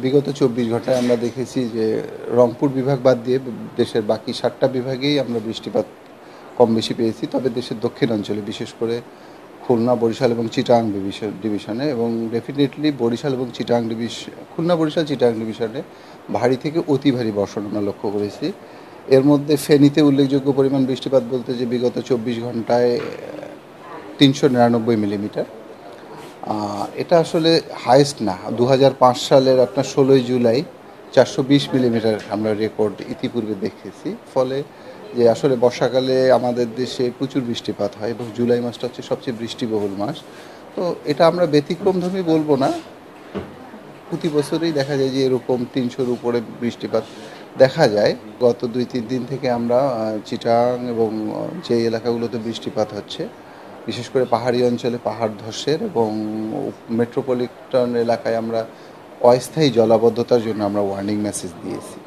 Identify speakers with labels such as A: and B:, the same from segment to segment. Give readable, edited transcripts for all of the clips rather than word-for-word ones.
A: বিগত ২৪ ঘন্টায় আমরা দেখেছি যে রংপুর বিভাগ বাদ দিয়ে দেশের বাকি ৭টা বিভাগেই আমরা বৃষ্টিপাত কম বেশি পেয়েছি। তবে দেশের দক্ষিণাঞ্চলে বিশেষ করে খুলনা, বরিশাল এবং চিটাগাং ডিভিশনে এবং ডেফিনেটলি বরিশাল এবং খুলনা, বরিশাল, চিটাগাং ডিভিশনে ভারী থেকে অতি ভারী বর্ষণ আমরা লক্ষ্য করেছি। এর মধ্যে ফেনীতে উল্লেখযোগ্য পরিমাণ বৃষ্টিপাত বলতে যে বিগত ২৪ ঘন্টায় ৩৯৯ মিলিমিটার। এটা আসলে হাইয়েস্ট না। ২০০৫ সালের আপনার ১৬ই জুলাই ৪২০ মিলিমিটার আমরা রেকর্ড ইতিপূর্বে দেখেছি। ফলে যে আসলে বর্ষাকালে আমাদের দেশে প্রচুর বৃষ্টিপাত হয় এবং জুলাই মাসটা হচ্ছে সবচেয়ে বৃষ্টিবহুল মাস। তো এটা আমরা ব্যতিক্রমধর্মী বলবো না। প্রতি বছরেই দেখা যায় যে এরকম ৩০০-র উপরে বৃষ্টিপাত দেখা যায়। গত ২-৩ দিন থেকে আমরা চিটাগাং এবং যে এলাকাগুলোতে বৃষ্টিপাত হচ্ছে, বিশেষ করে পাহাড়ি অঞ্চলে পাহাড় ধসের এবং মেট্রোপলিটন এলাকায় আমরা অস্থায়ী জলাবদ্ধতার জন্য আমরা ওয়ার্নিং মেসেজ দিয়েছি।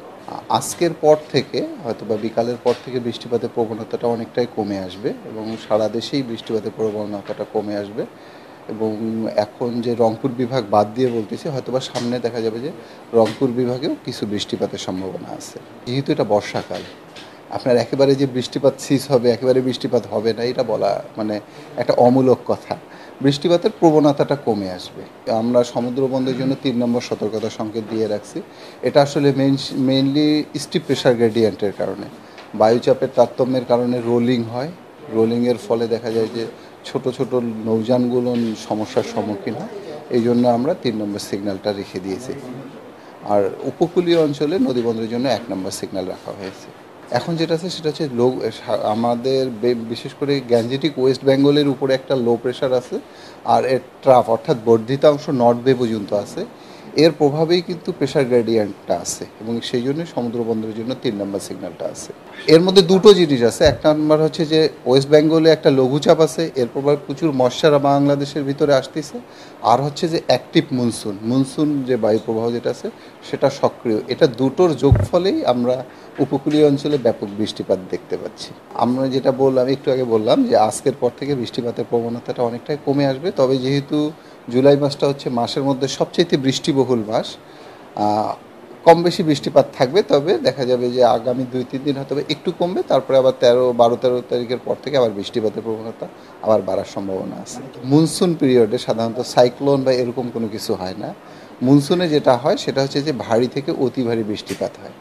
A: আজকের পর থেকে হয়তো বা বিকালের পর থেকে বৃষ্টিপাতের প্রবণতাটা অনেকটাই কমে আসবে এবং সারা দেশেই বৃষ্টিপাতের প্রবণতাটা কমে আসবে এবং এখন যে রংপুর বিভাগ বাদ দিয়ে বলতেছি হয়তোবা সামনে দেখা যাবে যে রংপুর বিভাগেও কিছু বৃষ্টিপাতের সম্ভাবনা আছে। যেহেতু এটা বর্ষাকাল, আপনার একেবারে যে বৃষ্টিপাত সিজ হবে, একেবারে বৃষ্টিপাত হবে না, এটা বলা মানে একটা অমূলক কথা। বৃষ্টিপাতের প্রবণতাটা কমে আসবে। আমরা সমুদ্র বন্দরের জন্য ৩ নম্বর সতর্কতা সংকেত দিয়ে রাখছি। এটা আসলে মেইনলি স্টিপ প্রেশার গ্রেডিয়েন্টের কারণে, বায়ুচাপের তারতম্যের কারণে রোলিং হয়। রোলিংয়ের ফলে দেখা যায় যে ছোট ছোট নৌযানগুলো সমস্যার সম্মুখীন হয়। এই জন্য আমরা ৩ নম্বর সিগন্যালটা রেখে দিয়েছি। আর উপকূলীয় অঞ্চলে নদীবন্দরের জন্য ১ নম্বর সিগন্যাল রাখা হয়েছে। এখন যেটা আছে সেটা হচ্ছে আমাদের বিশেষ করে গ্যাঞ্জেটিক ওয়েস্ট বেঙ্গলের উপরে একটা লো প্রেশার আছে আর এর ট্রাফ অর্থাৎ বর্ধিত অংশ নর্থ বে পর্যন্ত আছে। এর প্রভাবেই কিন্তু প্রেশার গ্রেডিয়েন্টটা আছে এবং সেই জন্য সমুদ্র বন্দরের জন্য ৩ নম্বর সিগন্যালটা আছে। এর মধ্যে দুটো জিনিস আছে। এক নম্বর হচ্ছে যে ওয়েস্ট বেঙ্গলে একটা লঘুচাপ আছে, এর প্রভাবে প্রচুর মশার বাংলাদেশের ভিতরে আসতেছে। আর হচ্ছে যে অ্যাক্টিভ মনসুন যে বায়ু প্রবাহ যেটা আছে সেটা সক্রিয়। এটা দুটোর যোগফলেই আমরা উপকূলীয় অঞ্চলে ব্যাপক বৃষ্টিপাত দেখতে পাচ্ছি। আমরা যেটা বললাম, একটু আগে বললাম যে আজকের পর থেকে বৃষ্টিপাতের প্রবণতাটা অনেকটাই কমে আসবে। তবে যেহেতু জুলাই মাসটা হচ্ছে মাসের মধ্যে সবচেয়ে বৃষ্টিবহুল মাস, কম বেশি বৃষ্টিপাত থাকবে। তবে দেখা যাবে যে আগামী ২-৩ দিন হয়তো একটু কমবে, তারপরে আবার ১৩ তারিখের পর থেকে আবার বৃষ্টিপাতের প্রবণতা আবার বাড়ার সম্ভাবনা আছে। মনসুন পিরিয়ডে সাধারণত সাইক্লোন বা এরকম কোনো কিছু হয় না। মনসুনে যেটা হয় সেটা হচ্ছে যে ভারী থেকে অতি ভারী বৃষ্টিপাত হয়।